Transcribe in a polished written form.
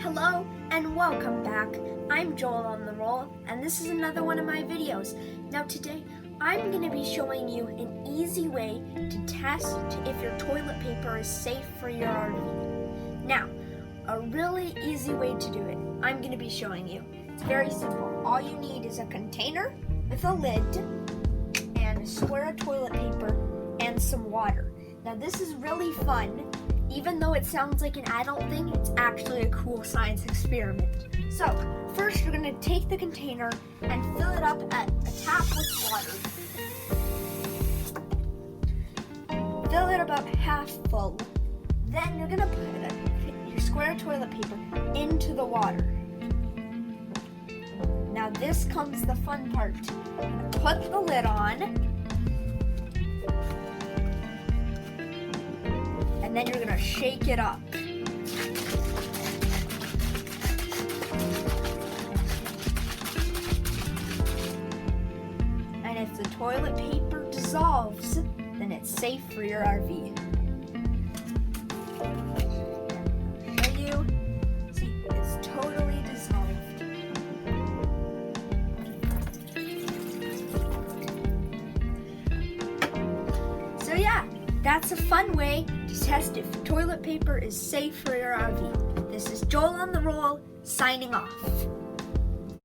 Hello and welcome back. I'm Joel on the Roll, and this is another one of my videos. Now today, I'm going to be showing you an easy way to test if your toilet paper is safe for your RV. Now, a really easy way to do it, I'm going to be showing you. It's very simple. All you need is a container with a lid and a square of toilet paper and some water. Now this is really fun. Even though it sounds like an adult thing, it's actually a cool science experiment. So, first you're gonna take the container and fill it up at a tap with water. Fill it about half full. Then you're gonna put your square toilet paper into the water. Now this comes the fun part. Put the lid on. And then you're gonna shake it up. And if the toilet paper dissolves, then it's safe for your RV. I'll show you. See, it's totally dissolved. So yeah, that's a fun way to test if toilet paper is safe for your RV. This is Joel on the Roll, signing off.